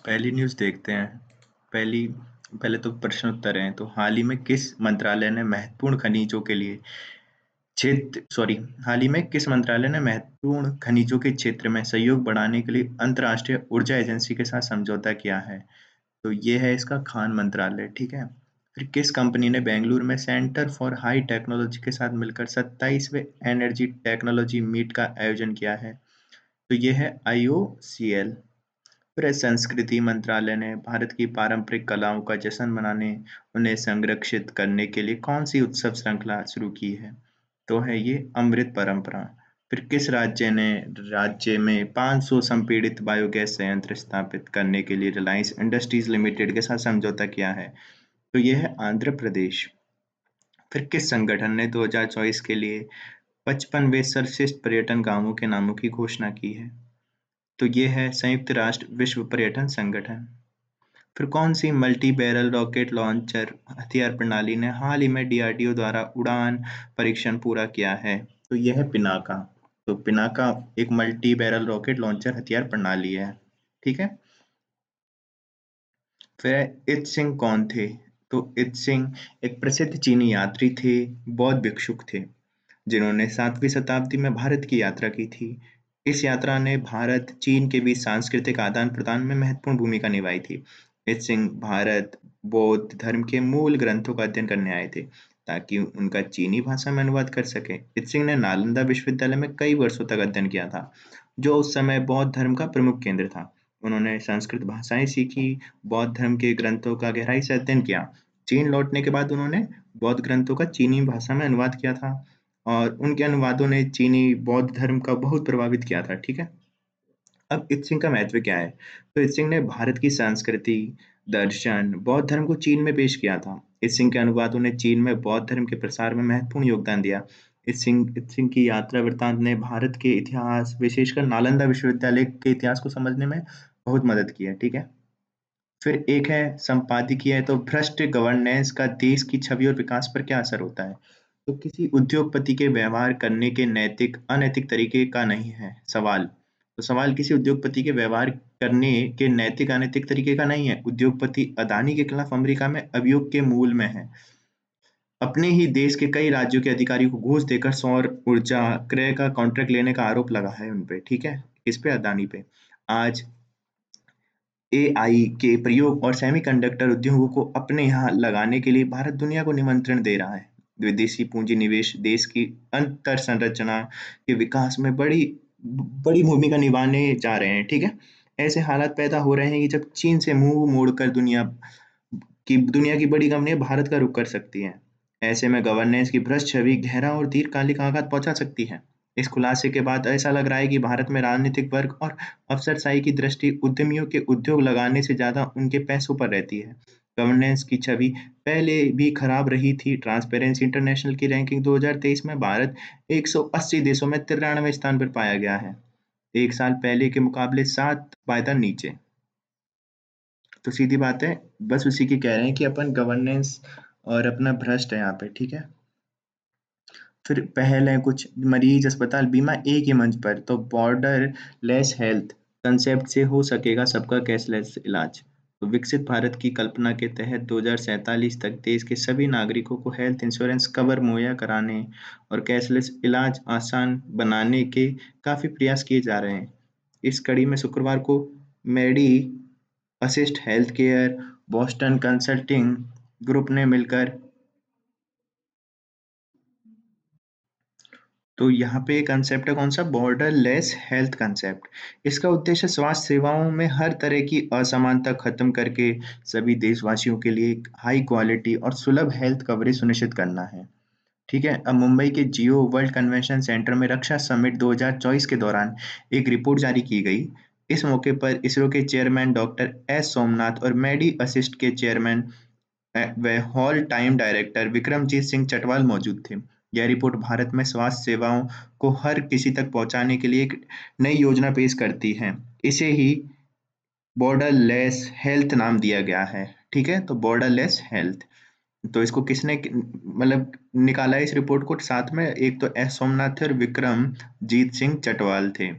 पहली न्यूज़ देखते हैं। पहली पहले तो प्रश्न उत्तर हैं। तो हाल ही में किस मंत्रालय ने महत्वपूर्ण खनिजों के लिए क्षेत्र सॉरी हाल ही में किस मंत्रालय ने महत्वपूर्ण खनिजों के क्षेत्र में सहयोग बढ़ाने के लिए अंतर्राष्ट्रीय ऊर्जा एजेंसी के साथ समझौता किया है? तो ये है इसका खान मंत्रालय, ठीक है। फिर किस कंपनी ने बेंगलुरु में सेंटर फॉर हाई टेक्नोलॉजी के साथ मिलकर 27वें एनर्जी टेक्नोलॉजी मीट का आयोजन किया है? तो ये है IOCL। फिर संस्कृति मंत्रालय ने भारत की पारंपरिक कलाओं का जश्न मनाने, उन्हें संरक्षित करने के लिए कौन सी उत्सव श्रृंखला शुरू की है? तो है ये अमृत परंपरा। फिर किस राज्य में 500 संपीड़ित बायोगैस संयंत्र स्थापित करने के लिए रिलायंस इंडस्ट्रीज लिमिटेड के साथ समझौता किया है? तो ये है आंध्र प्रदेश। फिर किस संगठन ने 2024 के लिए 55वें सर्वश्रेष्ठ पर्यटन गांवों के नामों की घोषणा की है? तो ये है संयुक्त राष्ट्र विश्व पर्यटन संगठन। फिर कौन सी मल्टी बैरल रॉकेट लॉन्चर हथियार प्रणाली ने हाल ही में DRDO द्वारा उड़ान परीक्षण पूरा किया है? तो यह है पिनाका। तो पिनाका एक मल्टी बैरल रॉकेट लॉन्चर हथियार प्रणाली है, ठीक है। फिर इत सिंह कौन थे? तो इत सिंह एक प्रसिद्ध चीनी यात्री थे, बौद्ध भिक्षुक थे, जिन्होंने 7वीं शताब्दी में भारत की यात्रा की थी। इस यात्रा ने भारत चीन के बीच सांस्कृतिक आदान प्रदान में महत्वपूर्ण भूमिका निभाई थी। इत सिंह भारत बौद्ध धर्म के मूल ग्रंथों का अध्ययन करने आए थे ताकि उनका चीनी भाषा में अनुवाद कर सके। इत सिंह ने नालंदा विश्वविद्यालय में कई वर्षों तक अध्ययन किया था, जो उस समय बौद्ध धर्म का प्रमुख केंद्र था। उन्होंने संस्कृत भाषाएं सीखी, बौद्ध धर्म के ग्रंथों का गहराई से अध्ययन किया। चीन लौटने के बाद उन्होंने बौद्ध ग्रंथों का चीनी भाषा में अनुवाद किया था और उनके अनुवादों ने चीनी बौद्ध धर्म का बहुत प्रभावित किया था, ठीक है। अब इत सिंह का महत्व क्या है? तो इत सिंह ने भारत की संस्कृति, दर्शन, बौद्ध धर्म को चीन में पेश किया था। इत सिंह के अनुवादों ने चीन में बौद्ध धर्म के प्रसार में महत्वपूर्ण योगदान दिया। इत सिंह की यात्रा वृत्तांत ने भारत के इतिहास, विशेषकर नालंदा विश्वविद्यालय के इतिहास को समझने में बहुत मदद की है, ठीक है। फिर एक है संपादकीय, तो भ्रष्ट गवर्नेंस का देश की छवि और विकास पर क्या असर होता है? तो किसी उद्योगपति के व्यवहार करने के नैतिक अनैतिक तरीके का नहीं है सवाल। तो सवाल किसी उद्योगपति के व्यवहार करने के नैतिक अनैतिक तरीके का नहीं है। उद्योगपति अदानी के खिलाफ अमेरिका में अभियोग के मूल में है। अपने ही देश के कई राज्यों के अधिकारी को घूस देकर सौर ऊर्जा क्रय का कॉन्ट्रैक्ट लेने का आरोप लगा है उन पे, ठीक है। इस पे अदानी पे आज AI के प्रयोग और सेमीकंडक्टर उद्योगों को अपने यहाँ लगाने के लिए भारत दुनिया को निमंत्रण दे रहा है। विदेशी पूंजी निवेश देश की अंतर संरचना के विकास में बड़ी बड़ी भूमिका निभाने जा रहे हैं, ठीक है। ऐसे हालात पैदा हो रहे हैं कि जब चीन से मुंह मोड़कर दुनिया की बड़ी कंपनियां भारत का रुख कर सकती हैं। ऐसे में गवर्नेंस की भ्रष्ट छवि गहरा और दीर्घकालिक आघात पहुंचा सकती है। इस खुलासे के बाद ऐसा लग रहा है कि भारत में राजनीतिक वर्ग और अफसरशाही की दृष्टि उद्यमियों के उद्योग लगाने से ज्यादा उनके पैसों पर रहती है। गवर्नेंस की छवि पहले भी खराब रही थी। ट्रांसपेरेंसी इंटरनेशनल की रैंकिंग 2023 में भारत 180 देशों में 93वें स्थान पर पाया गया है, एक साल पहले के मुकाबले 7 पायदान नीचे। तो सीधी बात है, बस उसी की कह रहे हैं कि अपन गवर्नेंस और अपना भ्रष्ट है यहाँ पे, ठीक है। फिर पहल है कुछ मरीज अस्पताल बीमा एक ही मंच पर, तो बॉर्डर लेस हेल्थ कंसेप्ट से हो सकेगा सबका कैशलेस इलाज। तो विकसित भारत की कल्पना के तहत 2047 तक देश के सभी नागरिकों को हेल्थ इंश्योरेंस कवर मुहैया कराने और कैशलेस इलाज आसान बनाने के काफी प्रयास किए जा रहे हैं। इस कड़ी में शुक्रवार को Medi Assist health care, Boston Consulting Group ने मिलकर, तो यहाँ पे कंसेप्ट है कौन सा, बॉर्डर लेस हेल्थ कंसेप्ट। इसका उद्देश्य स्वास्थ्य सेवाओं में हर तरह की असमानता खत्म करके सभी देशवासियों के लिए एक हाई क्वालिटी और सुलभ हेल्थ कवरेज सुनिश्चित करना है, ठीक है। अब मुंबई के जियो वर्ल्ड कन्वेंशन सेंटर में रक्षा समिट 2024 के दौरान एक रिपोर्ट जारी की गई। इस मौके पर इसरो के चेयरमैन डॉक्टर एस सोमनाथ और मेडी असिस्ट के चेयरमैन व hall time director Vikramjit Singh Chatwal मौजूद थे। यह रिपोर्ट भारत में स्वास्थ्य सेवाओं को हर किसी तक पहुंचाने के लिए एक नई योजना पेश करती है। इसे ही बॉर्डर लेस हेल्थ नाम दिया गया है, ठीक है। तो बॉर्डर लेस हेल्थ, तो इसको किसने मतलब निकाला है इस रिपोर्ट को? साथ में एक तो एस सोमनाथ थे और विक्रम जीत सिंह चटवाल थे।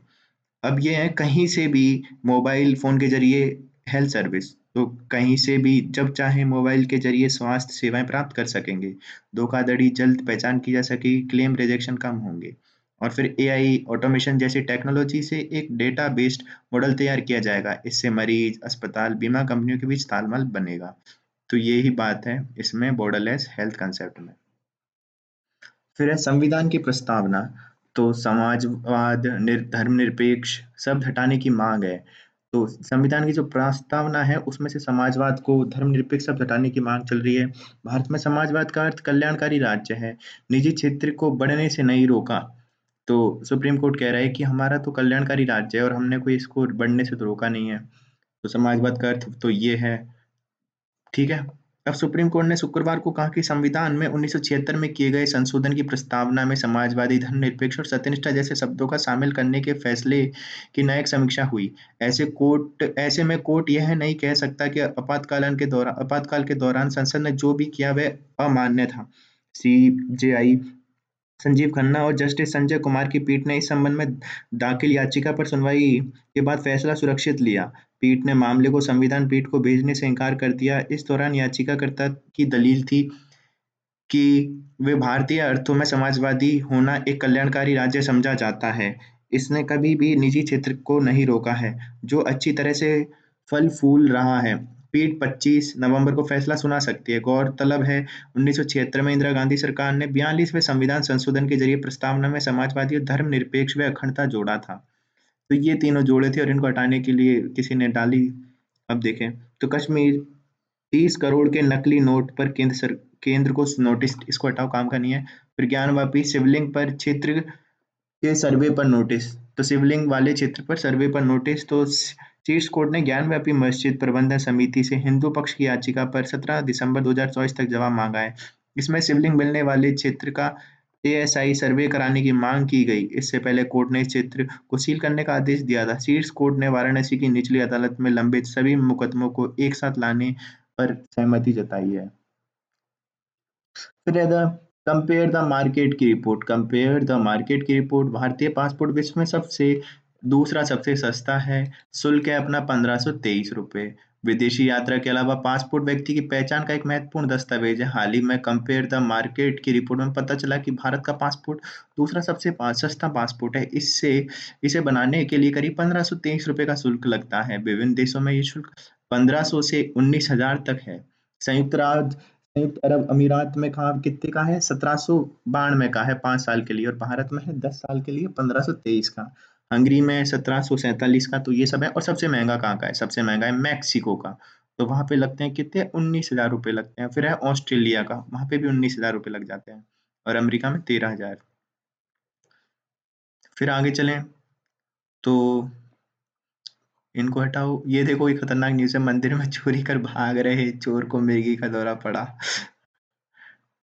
अब ये है कहीं से भी मोबाइल फोन के जरिए हेल्थ सर्विस, तो कहीं से भी जब चाहे मोबाइल के जरिए स्वास्थ्य सेवाएं प्राप्त कर सकेंगे। धोखाधड़ी जल्द पहचान की जा सकेगी, क्लेम रिजेक्शन कम होंगे। और फिर एआई ऑटोमेशन जैसी टेक्नोलॉजी से एक डेटा बेस्ड मॉडल तैयार किया जाएगा। इससे मरीज, अस्पताल, बीमा कंपनियों के बीच तालमेल बनेगा। तो ये ही बात है इसमें बॉर्डरलेस हेल्थ कंसेप्ट में। फिर है संविधान की प्रस्तावना। तो समाजवाद, धर्मनिरपेक्ष शब्द हटाने की मांग है। तो संविधान की जो प्रस्तावना है उसमें से समाजवाद को, धर्मनिरपेक्ष शब्द हटाने की मांग चल रही है। भारत में समाजवाद का अर्थ कल्याणकारी राज्य है, निजी क्षेत्र को बढ़ने से नहीं रोका। तो सुप्रीम कोर्ट कह रहा है कि हमारा तो कल्याणकारी राज्य है और हमने कोई इसको बढ़ने से तो रोका नहीं है। तो समाजवाद का अर्थ तो ये है। ठीक है। अब सुप्रीम कोर्ट ने शुक्रवार को कहा कि संविधान में 1976 में किए गए संशोधन की प्रस्तावना में समाजवादी, धर्मनिरपेक्ष और सत्यनिष्ठा जैसे शब्दों का शामिल करने के फैसले की न्यायिक समीक्षा हुई। ऐसे में कोर्ट यह नहीं कह सकता कि आपातकाल के दौरान संसद ने जो भी किया वह अमान्य था। सीजेआई संजीव खन्ना और जस्टिस संजय कुमार की पीठ ने इस संबंध में दाखिल याचिका पर सुनवाई के बाद फैसला सुरक्षित लिया। पीठ ने मामले को संविधान पीठ को भेजने से इनकार कर दिया। इस दौरान याचिकाकर्ता की दलील थी कि वे भारतीय अर्थों में समाजवादी होना एक कल्याणकारी राज्य समझा जाता है। इसने कभी भी निजी क्षेत्र को नहीं रोका है, जो अच्छी तरह से फल फूल रहा है। पीठ 25 नवंबर को फैसला सुना सकती है। गौरतलब है 1976 में इंदिरा गांधी सरकार ने 42वें संविधान संशोधन के जरिए प्रस्तावना में समाजवादी और धर्मनिरपेक्ष व अखंडता जोड़ा था। तो ये तीनों जोड़े थे और इनको हटाने के लिए किसी ने डाली। अब देखें तो कश्मीर 30 करोड़ के नकली नोट पर केंद्र को नोटिस, इसको हटाओ, काम का नहीं है। फिर ज्ञानवापी शिवलिंग पर क्षेत्र के सर्वे पर नोटिस। तो शिवलिंग वाले क्षेत्र पर सर्वे पर नोटिस। तो शीर्ष कोर्ट ने ज्ञानव्यापी मस्जिद प्रबंधन समिति से हिंदू पक्ष की याचिका पर 17 दिसंबर 2024 तक जवाब मांगा है। इसमें शिवलिंग मिलने वाले क्षेत्र का एएसआई सर्वे कराने की मांग की गई। इससे पहले कोर्ट ने इस क्षेत्र को सील करने का आदेश दिया था। शीर्ष कोर्ट ने वाराणसी की निचली अदालत में लंबित सभी मुकदमों को एक साथ लाने पर सहमति जताई है। फिर कंपेयर द मार्केट की रिपोर्ट। कंपेयर द मार्केट की रिपोर्ट। भारतीय पासपोर्ट विश्व में दूसरा सबसे सस्ता है। शुल्क है अपना 1523 रुपये। विदेशी यात्रा के अलावा पासपोर्ट व्यक्ति की पहचान का एक महत्वपूर्ण दस्तावेज है। हाल ही में कंपेयर द मार्केट की रिपोर्ट में पता चला कि भारत का पासपोर्ट दूसरा सबसे सस्ता पासपोर्ट है। इसे बनाने के लिए करीब 1523 रुपये का शुल्क लगता है। विभिन्न देशों में ये शुल्क 1500 से 19,000 तक है। संयुक्त अरब अमीरात में कहा कितने का है, 1792 का है 5 साल के लिए, और भारत में है 10 साल के लिए 1523 का। हंगरी में 1747 का। तो ये सब है। और सबसे महंगा कहाँ का है? सबसे महंगा है मैक्सिको का। तो वहां पे लगते हैं कितने, 19,000 रुपये लगते हैं। फिर है ऑस्ट्रेलिया का, वहां पे भी 19,000 रुपये लग जाते हैं। और अमेरिका में 13,000। फिर आगे चलें तो इनको हटाओ। ये देखो, ये खतरनाक न्यूज़ है। मंदिर में चोरी कर भाग रहे चोर को मिर्गी का दौरा पड़ा।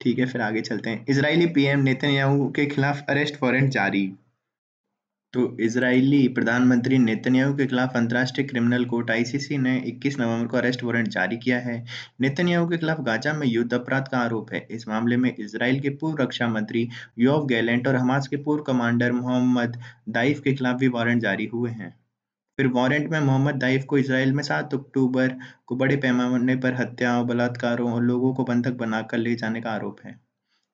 ठीक है, फिर आगे चलते हैं। इजरायली पीएम नेतन्याहू के खिलाफ अरेस्ट वारंट जारी। तो इजरायली प्रधानमंत्री नेतन्याहू के खिलाफ अंतर्राष्ट्रीय क्रिमिनल कोर्ट आईसीसी ने 21 नवंबर को अरेस्ट वारंट जारी किया है। नेतन्याहू के खिलाफ गाजा में युद्ध अपराध का आरोप है। इस मामले में इजराइल के पूर्व रक्षा मंत्री योव गैलेंट और हमास के पूर्व कमांडर मोहम्मद दाइफ के खिलाफ भी वारंट जारी हुए हैं। फिर वारंट में मोहम्मद दाइफ को इसराइल में 7 अक्टूबर को बड़े पैमाने पर हत्याओं, बलात्कारों और लोगों को बंधक बनाकर ले जाने का आरोप है।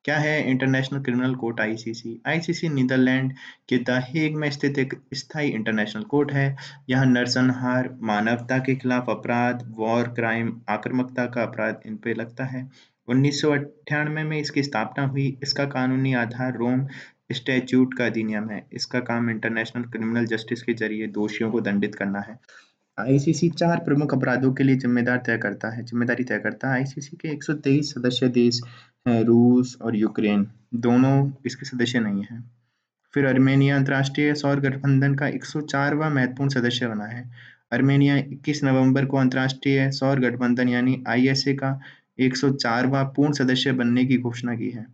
क्या है International Criminal Court ICC? ICC Netherland के द हेग में स्थित एक स्थायी इंटरनेशनल कोर्ट है। यहाँ नरसंहार, मानवता के खिलाफ अपराध, वॉर क्राइम, आक्रामकता का अपराध इन पे लगता है। 1998 में इसकी स्थापना हुई। इसका कानूनी आधार रोम स्टैट्यूट का अधिनियम है। इसका काम इंटरनेशनल क्रिमिनल जस्टिस के जरिए दोषियों को दंडित करना है। आईसीसी 4 प्रमुख अपराधों के लिए जिम्मेदारी तय करता है। आईसीसी के 123 सदस्य देश हैं। रूस और यूक्रेन दोनों इसके सदस्य नहीं हैं। फिर अर्मेनिया अंतर्राष्ट्रीय सौर गठबंधन का 104वां महत्वपूर्ण सदस्य बना है। अर्मेनिया 21 नवंबर को अंतर्राष्ट्रीय सौर गठबंधन यानी आईएसए का 104वां पूर्ण सदस्य बनने की घोषणा की है।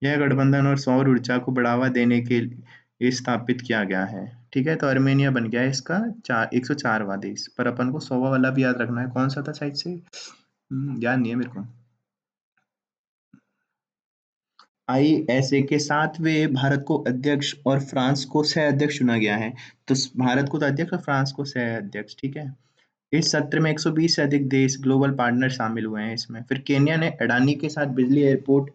यह गठबंधन और सौर ऊर्जा को बढ़ावा देने के लिए स्थापित किया गया है। ठीक है, तो अर्मेनिया बन गया है इसका 104वां देश। पर अपन को 100वां वाला भी याद रखना है। कौन सा था शायद से, याद नहीं है मेरे को। आईएसए के 7वें भारत को अध्यक्ष और फ्रांस को सह अध्यक्ष चुना गया है। तो भारत को तो अध्यक्ष और फ्रांस को सह अध्यक्ष। ठीक है। इस सत्र में 120 से अधिक देश ग्लोबल पार्टनर शामिल हुए हैं इसमें। फिर केन्या ने अडानी के साथ बिजली एयरपोर्ट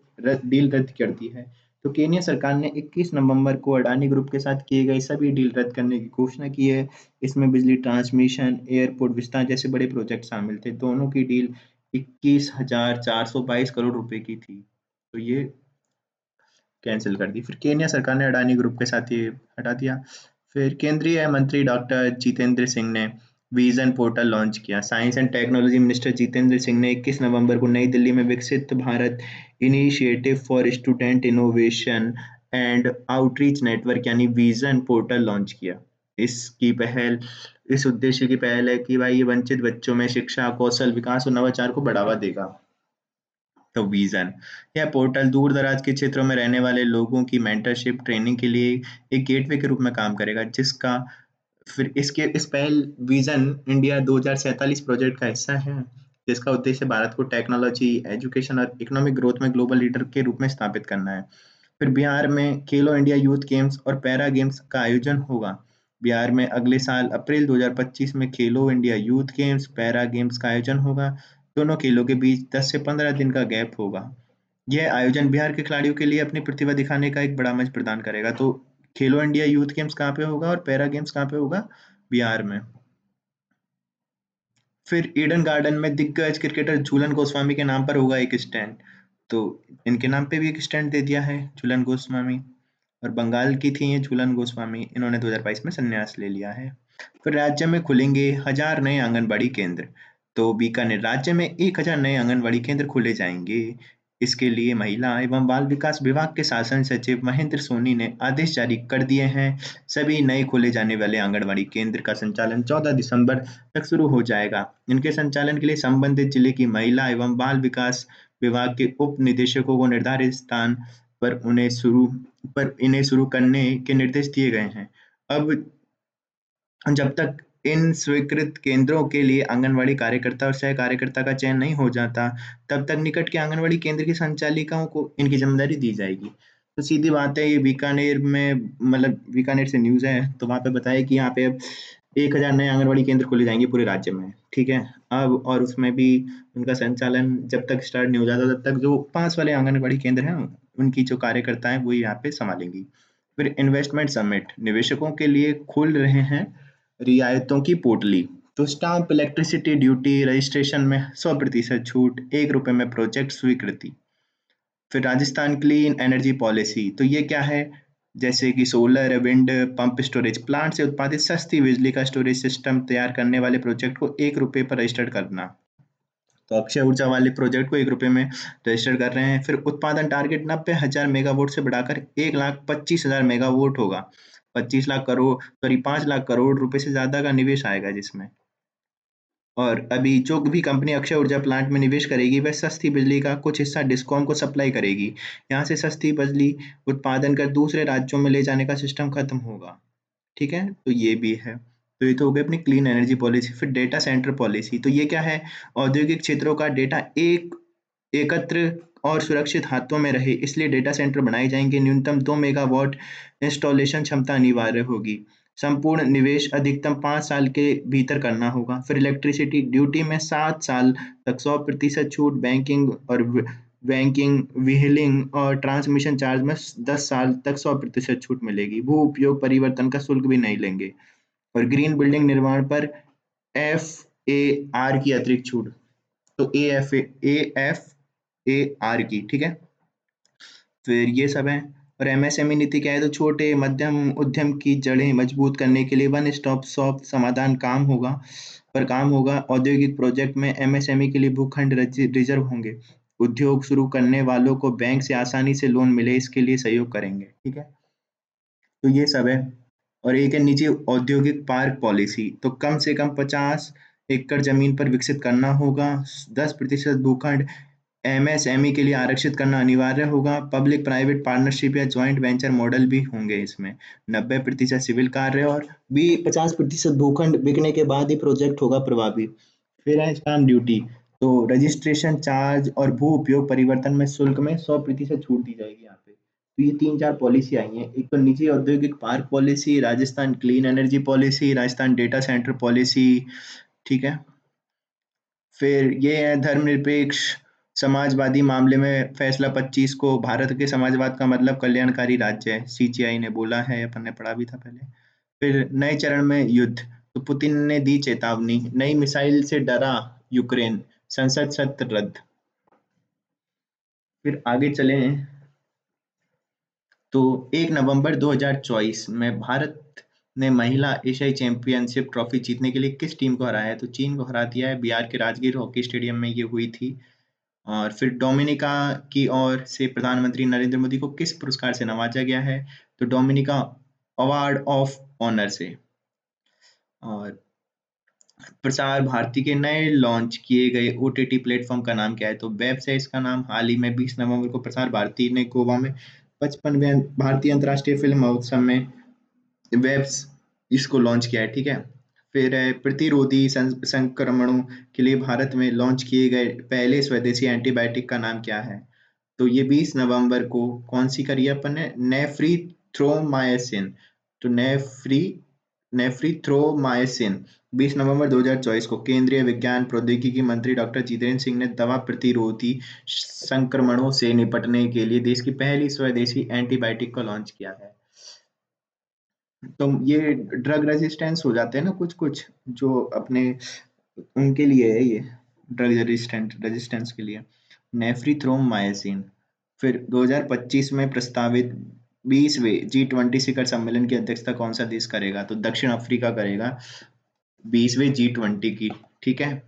डील रद्द कर दी है। तो केन्या सरकार ने 21 नवंबर को अडानी ग्रुप के साथ किए गए सभी डील रद्द करने की घोषणा की है। इसमें बिजली ट्रांसमिशन, एयरपोर्ट विस्तार जैसे बड़े प्रोजेक्ट शामिल थे। दोनों की डील 21,422 करोड़ रुपए की थी। तो ये कैंसिल कर दी। फिर केन्या सरकार ने अडानी ग्रुप के साथ ये हटा दिया। फिर केंद्रीय मंत्री डॉक्टर जितेंद्र सिंह ने विजन पोर्टल लॉन्च किया। Science and technology minister Jitendra Singh ने 21 नवंबर को नई दिल्ली में विकसित Bharat initiative for student innovation and outreach network यानी विजन पोर्टल लॉन्च किया। इसकी पहल इस उद्देश्य की पहल है कि भाई ये वंचित बच्चों में शिक्षा, कौशल विकास और नवाचार को बढ़ावा देगा। तो विजन यह पोर्टल दूर दराज के क्षेत्रों में रहने वाले लोगों की मेंटरशिप ट्रेनिंग के लिए एक गेटवे के रूप में काम करेगा, जिसका फिर इसके इस पहल विजन इंडिया 2047 प्रोजेक्ट का हिस्सा है, जिसका उद्देश्य भारत को टेक्नोलॉजी, एजुकेशन और इकोनॉमिक ग्रोथ में ग्लोबल लीडर के रूप में स्थापित करना है। फिर बिहार में खेलो इंडिया यूथ गेम्स और पैरा गेम्स का आयोजन होगा। बिहार में अगले साल अप्रैल 2025 में खेलो India youth games, para games का आयोजन होगा। दोनों खेलों के बीच 10 से 15 दिन का गैप होगा। यह आयोजन बिहार के खिलाड़ियों के लिए अपनी प्रतिभा दिखाने का एक बड़ा मंच प्रदान करेगा। तो खेलो इंडिया यूथ गेम्स कहाँ पे होगा और पैरा गेम्स कहाँ पे होगा? बिहार में। फिर ईडन गार्डन में दिग्गज क्रिकेटर झूलन गोस्वामी के नाम पर होगा एक स्टैंड। तो इनके नाम पे भी एक स्टैंड दे दिया है, झूलन गोस्वामी। और बंगाल की थी ये झूलन गोस्वामी, इन्होंने 2022 में संन्यास ले लिया है। फिर राज्य में खुलेंगे 1000 नए आंगनबाड़ी केंद्र। तो बीकानेर राज्य में 1000 नए आंगनबाड़ी केंद्र खोले जाएंगे। इसके लिए महिला एवं बाल विकास विभाग के शासन सचिव महेंद्र सोनी ने आदेश जारी कर दिए हैं। सभी नए खोले जाने वाले आंगनबाड़ी केंद्र का संचालन 14 दिसंबर तक शुरू हो जाएगा। इनके संचालन के लिए संबंधित जिले की महिला एवं बाल विकास विभाग के उप निदेशकों को निर्धारित स्थान पर इन्हें शुरू करने के निर्देश दिए गए हैं। अब जब तक इन स्वीकृत केंद्रों के लिए आंगनवाड़ी कार्यकर्ता और सह कार्यकर्ता का चयन नहीं हो जाता, तब तक निकट के आंगनवाड़ी केंद्र की संचालिकाओं को इनकी जिम्मेदारी दी जाएगी। तो सीधी बात है, ये बीकानेर में मतलब बीकानेर से न्यूज़ है, तो वहाँ पे बताया कि यहाँ पे अब 1000 नए आंगनवाड़ी केंद्र खोले जाएंगे पूरे राज्य में, ठीक है। अब और उसमें भी उनका संचालन जब तक स्टार्ट नहीं हो जाता, तब तक जो पास वाले आंगनवाड़ी केंद्र हैं, उनकी जो कार्यकर्ता है वो यहाँ पे संभालेंगी। फिर इन्वेस्टमेंट समिट निवेशकों के लिए खुल रहे हैं रियायतों की पोटली। तो स्टाम्प इलेक्ट्रिसिटी ड्यूटी रजिस्ट्रेशन में 100% छूट, ₹1 में प्रोजेक्ट स्वीकृति। फिर राजस्थान क्लीन एनर्जी पॉलिसी, तो ये क्या है? जैसे कि solar, wind, pump storage plant से उत्पादित सस्ती बिजली का स्टोरेज सिस्टम तैयार करने वाले प्रोजेक्ट को ₹1 पर रजिस्टर्ड करना। तो अक्षय ऊर्जा वाले प्रोजेक्ट को ₹1 में रजिस्टर कर रहे हैं। फिर उत्पादन टारगेट 90,000 मेगावाट से बढ़ाकर 1,25,000 मेगावाट होगा। 25 लाख करोड़ सॉरी 5 लाख करोड़ रुपए से ज्यादा का निवेश आएगा जिसमें। और अभी जो भी कंपनी अक्षय ऊर्जा प्लांट में निवेश करेगी, वह सस्ती बिजली का कुछ हिस्सा डिस्कॉम को सप्लाई करेगी। यहाँ से सस्ती बिजली उत्पादन कर दूसरे राज्यों में ले जाने का सिस्टम खत्म होगा। ठीक है, तो ये भी है। तो ये तो हो गई अपनी क्लीन एनर्जी पॉलिसी। फिर डेटा सेंटर पॉलिसी, तो ये क्या है? औद्योगिक क्षेत्रों का डेटा एकत्र और सुरक्षित हाथों में रहे, इसलिए डेटा सेंटर बनाए जाएंगे। न्यूनतम 2 मेगावाट इंस्टॉलेशन क्षमता अनिवार्य होगी। संपूर्ण निवेश अधिकतम 5 साल के भीतर करना होगा। फिर इलेक्ट्रिसिटी ड्यूटी में 7 साल तक 100% छूट। बैंकिंग, व्हीलिंग और ट्रांसमिशन चार्ज में 10 साल तक 100% छूट मिलेगी। भू उपयोग परिवर्तन का शुल्क भी नहीं लेंगे। और ग्रीन बिल्डिंग निर्माण पर FAR की अतिरिक्त छूट। तो AFAR की, ठीक है। फिर ये सब है। और MSME नीति क्या है? तो छोटे मध्यम उद्यम की जड़ें मजबूत करने के लिए वन स्टॉप शॉप समाधान काम होगा। औद्योगिक प्रोजेक्ट में MSME के लिए भूखंड रिजर्व होंगे। उद्योग शुरू करने वालों को बैंक से आसानी से लोन मिले, इसके लिए सहयोग करेंगे, ठीक है। तो ये सब है। और एक है निजी औद्योगिक पार्क पॉलिसी, तो कम से कम 50 एकड़ जमीन पर विकसित करना होगा। 10% भूखंड MSME के लिए आरक्षित करना अनिवार्य होगा। पब्लिक प्राइवेट पार्टनरशिप या जॉइंट वेंचर मॉडल भी होंगे इसमें। 90% सिविल कार्य और भी 50% भूखंड बिकने के बाद ही प्रोजेक्ट होगा प्रभावी। फिर है स्टाम्प ड्यूटी, तो रजिस्ट्रेशन चार्ज और भू उपयोग परिवर्तन में शुल्क में 100% छूट दी जाएगी यहाँ पे। तो ये 3-4 पॉलिसी आई हैं। एक तो निजी औद्योगिक park policy, Rajasthan clean energy policy, Rajasthan data centre policy, ठीक है। फिर ये है धर्मनिरपेक्ष समाजवादी मामले में फैसला 25 को, भारत के समाजवाद का मतलब कल्याणकारी राज्य है, सीजीआई ने बोला है, अपन ने पढ़ा भी था पहले। फिर नए चरण में युद्ध, तो पुतिन ने दी चेतावनी, नई मिसाइल से डरा यूक्रेन, संसद सत्र रद्द। फिर आगे चले तो 1 नवंबर 2024 में भारत ने महिला एशियाई चैंपियनशिप ट्रॉफी जीतने के लिए किस टीम को हराया है? तो चीन को हरा दिया है, बिहार के राजगीर हॉकी स्टेडियम में ये हुई थी। और फिर डोमिनिका की ओर से प्रधानमंत्री नरेंद्र मोदी को किस पुरस्कार से नवाजा गया है? तो डोमिनिका अवार्ड ऑफ ऑनर से। और प्रसार भारती के नए लॉन्च किए गए ओटीटी प्लेटफॉर्म का नाम क्या है? तो वेब से इसका नाम हाल ही में 20 नवंबर को प्रसार भारती ने गोवा में 55वें भारतीय अंतर्राष्ट्रीय फिल्म महोत्सव में वेब्स इसको लॉन्च किया है, ठीक है। फिर प्रतिरोधी संक्रमणों के लिए भारत में लॉन्च किए गए पहले स्वदेशी एंटीबायोटिक का नाम क्या है? तो ये 20 नवंबर को कौन सी करी है अपन ने? नेफ्रीथ्रोमायसिन। तो नेफ्रीथ्रोमायसिन 20 नवंबर 2024 को केंद्रीय विज्ञान प्रौद्योगिकी मंत्री डॉक्टर जितेंद्र सिंह ने दवा प्रतिरोधी संक्रमणों से निपटने के लिए देश की पहली स्वदेशी एंटीबायोटिक को लॉन्च किया है। तो ये ड्रग रेजिस्टेंस हो जाते हैं ना कुछ कुछ जो अपने, उनके लिए है ये, ड्रग रेजिस्टेंस के लिए नेफ्रीथ्रोमायसिन। फिर 2025 में प्रस्तावित 20वें G20 शिखर सम्मेलन की अध्यक्षता कौन सा देश करेगा? तो दक्षिण अफ्रीका करेगा 20वें G20 की, ठीक है।